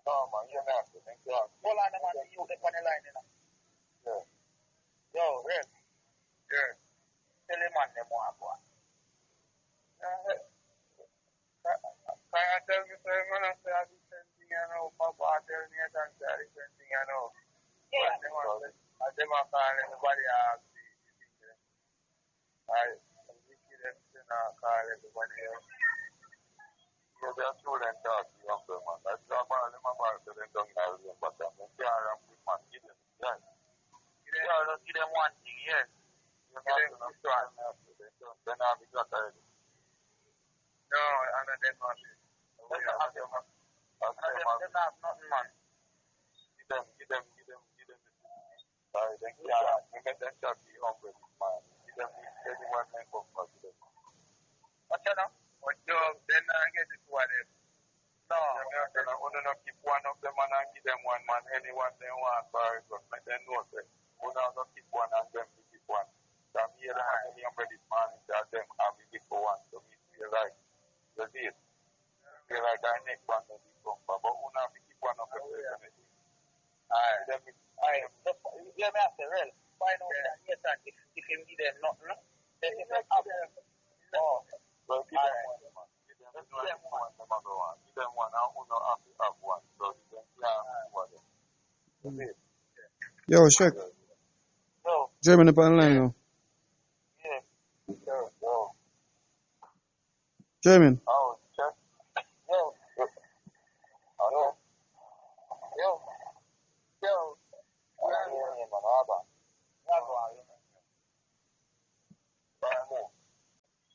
C: No, man, you're not. Hold on, man, you get on the line, you know. Yeah. Yo, Red. Yeah. Tell him man them one, boy. Can I tell you, sir, man, I say a different thing, you know. Papa tell me a different thing, you know. Yeah. I them a call everybody ask me. I call everybody else. So they are student talk to young man. That's the man, them about to them don't have them, but them care and big man, give them, yes. Give them one thing, yes. You give them this one, then I'll be got already. No, and then them not it. They have nothing, man. Give them this. Sorry, then we make them talk to young man. Give them this, everyone make up for them. What's that now? What job, then I get it to them. No, I want to keep one of them and give them one man. Anyone they want, sorry, but make them know that we not keep one and them to keep one. So I'm here to have any umbrella man that them have to keep one. So we feel like the deal. Feel like our next one will be from, but we not keep one of them. Yeah, Master, real. Find out that if you give them nothing, then if they have them. Oh, well, give them one. Give them one. I will not have one. So you can one.
B: Yo, check.
C: Yo.
B: Jermaine up on the line now.
C: Yeah. Yo.
B: Jermaine.
C: Oh, check. Yo. Hello. Yo.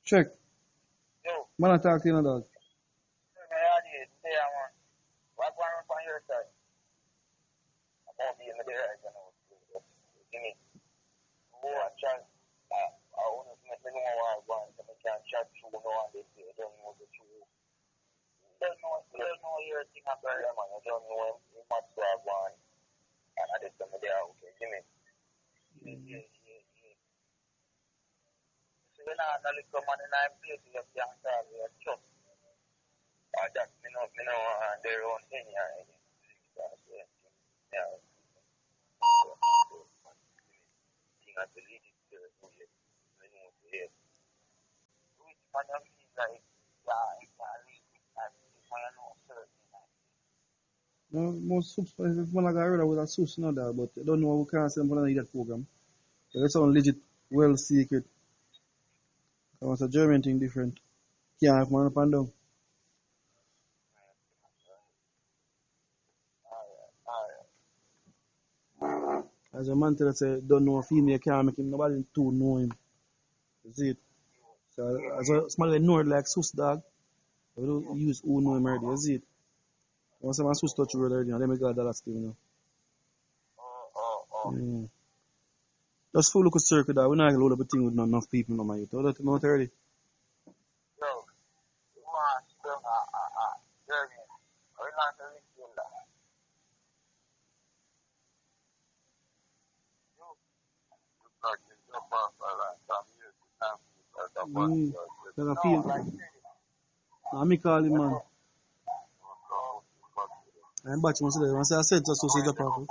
B: Check.
C: Yo.
B: Man, I talk to you, dog.
C: What going on your side? I won't be in the there, you know. Give me. I chat. I want to make me know why I want to make a chat to know on this. I don't know the truth. There's no your thing up there, man. I don't know how much I want. And I did some of there, okay. Give me. Yeah. So when I come on in that place, you have to answer your trust. That, their own thing,
E: Yeah. Thing I believe it to when you hear. Which man I feel like yeah, if I leave it and if I know certain
B: No, most soups, if one I got rid of was a soups, no that, but I don't know who can't say I'm going to that program. So that's one legit, well secret. That was a German thing different. Can't have man up and down. As a man tell us, say, don't know a female can't make him, nobody too know him. You see it? So as a small know it like sus dog, we don't use who know him already, you see it? Once I'm a sus touch you already, and then we got that skill, you know. Yeah. Just full look at circle that we not gonna load up a thing with not enough people no man. You know that already?
E: Yo, you want to spend a journey. We're not going to do that. You start to jump off like some years to time because of what
B: Like a feel. Nah, me call him man. I'm batching once today. Once I said just to say the problem.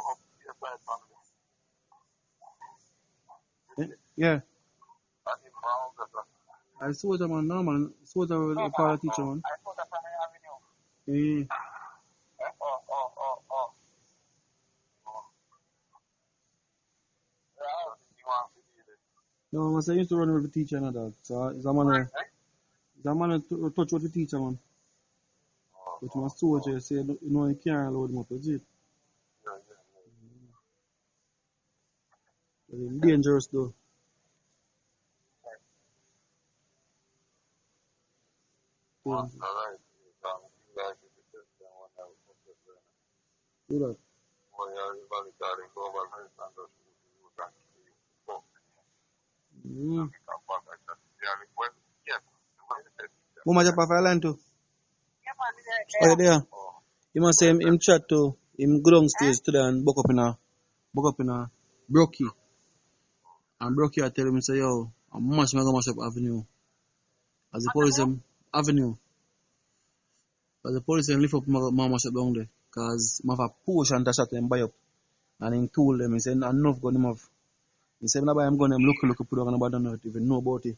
B: Yeah. I saw that man now man. Saw that part of teacher man.
E: I saw that from the
B: Yeah.
E: avenue.
B: No, man, I used to run with the teacher and that. So it's a man to touch with the teacher man. But my soldier say you know you can't load him up, is it? It's dangerous though. Yeah. Do that. Mama jump off island too. Oh, there. You must say him chat to him go downstairs today and buck up in a Brokey. And Brokey I tell him say yo, I'm mash up Avenue. As the police Avenue. As the police lift up my mash up down there. Cause I have a push and dash at him buy up. And he told them, he said enough gun him have. He said, when I buy him gun, I'm look put on about don't even know about it.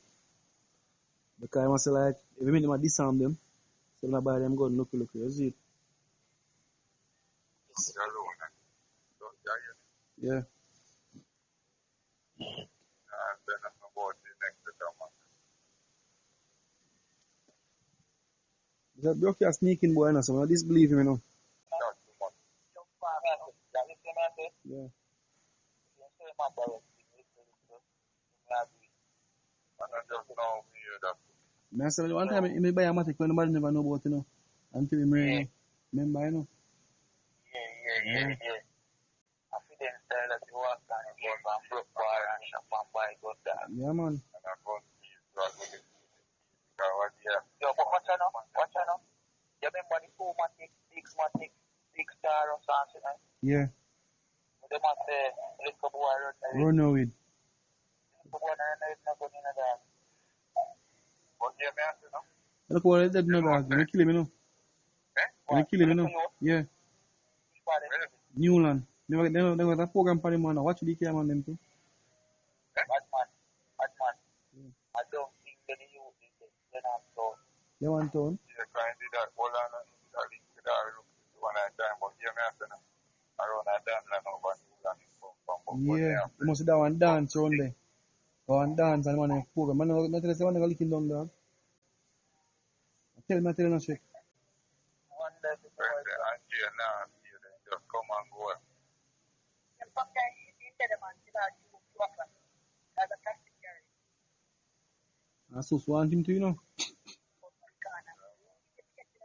B: Because I must say like, if you mean him disarm them, so when I buy them gun, look, you see it? Yeah. That broke your sneaking boy, and so I disbelieve him, you know. Yeah. I said, one time, he may buy a matic when nobody never know about, you know. Until he remember, you know.
E: Yeah. I feel them style that you walk down and go and broke bar and shop and buy good that.
B: Yeah, man.
E: And I go to yo, but watch out now. You remember the 2-matic, 6-matic, 6-star or something, right?
B: Yeah.
E: They must say, little boy
B: run away.
E: Little boy not going in there. But yeah, man, you know.
B: Look what I did, no dog. They kill him, you know. They kill him, you know. Yeah. Newland. They got a program for him, man. Watch the camera on them too.
E: Bad man. I don't think they use it. They're not so.
B: They want to.
E: Yeah, kind of that. Hold on. I think that I look one at a time. But yeah, man, around that time, I know about
B: yeah, you must do one dance around there. Go and dance and one program. Man, not tell us one lick him down, dog. Tell me, no shit.
E: One day before I now, just come and go.
B: I so want him to, you know.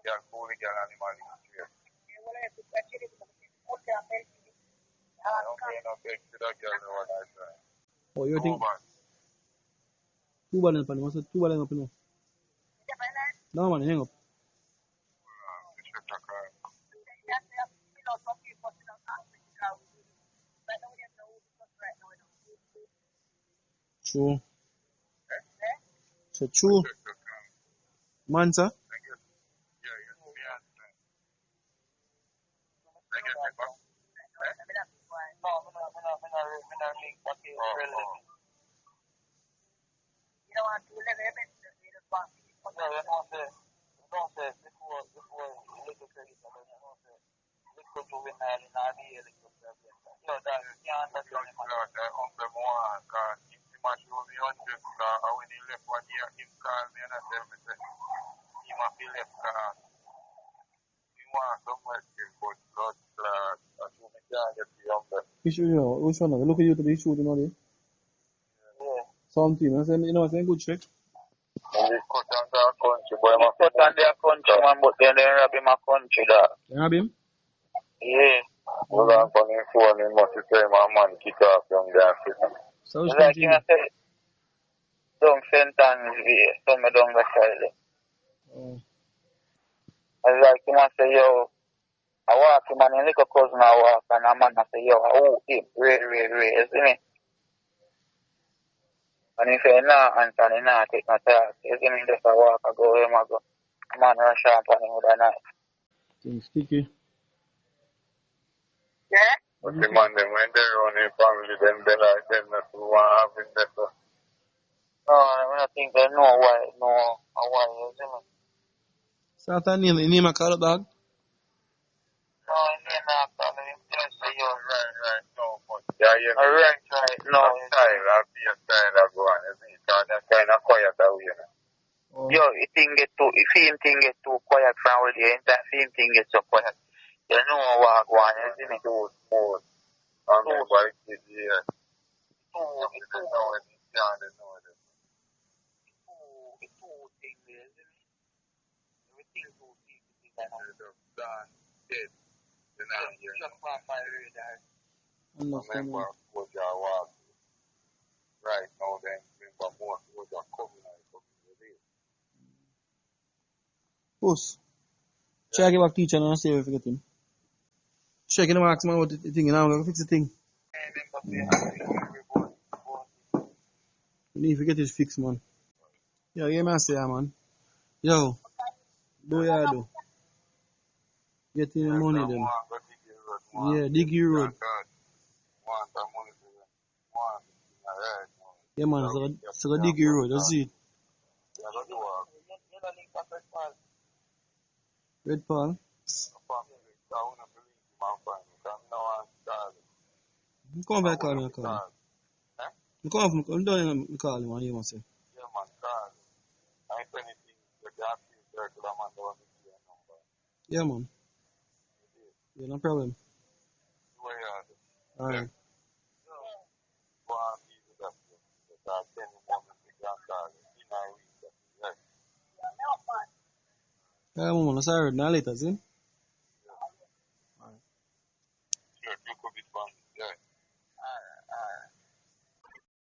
E: Yeah, cool, animal.
B: Oh, you think? 2 balls up, what's it? 2 balls up, you know? No, man, hang up. True. So true. Man, sir?
E: link what is relevant.
C: You don't want to live in the bank.
E: Yeah, you know, say, before little credit, you know, say, little juvenile in our day, little problem. You know, that you can't understand him. Yeah, that humble more, because he must show me 100, when he left 1 year, him called me and I tell me, say, he must be left, he wants so much, but blood clot, I show me can't get the humble.
B: Which one? Look at you to be shooting on it.
E: Yeah.
B: Something, I say, good check.
E: They cut on their country, boy. They cut on their country, man, but then they rob him a country, dog.
B: You have him?
E: Yeah. We're going to him phone, he must say, my man, kick off young guy.
B: So
E: It's like, you know, say, don't send on some of them the child.
B: Oh.
E: It's like, you know, say, yo, I walk him and a little cousin I walk, and a man I say, yo, I walk him, ray, you see me? And if you're not, Anthony, not take no talk. You see me, just a walk, I go, him, I go. Man, rush up on him with a knife.
B: Things sticky.
C: Yeah?
A: But the man, them, when they run in family, then they like them not to want to have it better.
E: No, I don't think they know why, you see me?
B: So after name a call up, dog?
E: No, he ain't not calling him, just say, yo,
A: Right, no, but yeah,
E: right, no.
A: I'll be a style I go on, isn't it? That's kind of quiet out here.
B: Oh.
E: Yo, if him get too quiet from all the entire if him get so quiet. You know what go on, isn't it?
A: Too smooth. I mean, but it's here.
E: It's too thing there, isn't it? Everything too deep.
A: Done, dead. Then I'm here.
E: Just on my radar.
B: Understand.
A: Remember what y'all was. Right now, then, remember more what y'all coming with it.
B: Puss. Check it back teacher and see if you get him. Check him ask man what the thing, and I'm going to fix the thing. You need to get it fixed, man. Yo, yeah, man, say, man. Yo, do ya do? Get in the money, then. Yeah, dig your road. Yeah, man, so go dig your road, that's it. Red Paul? Come back, call me, call him. Come down and call him, and you must say.
A: Yeah, man, call him. If anything, you got to circle man, don't miss your number.
B: Yeah, man. Yeah, no problem.
A: Where you are?
B: Alright.
A: Go on, be with us. Just 10 moments, you can call him. In a week, right?
B: Yeah, man, sorry, now later, see?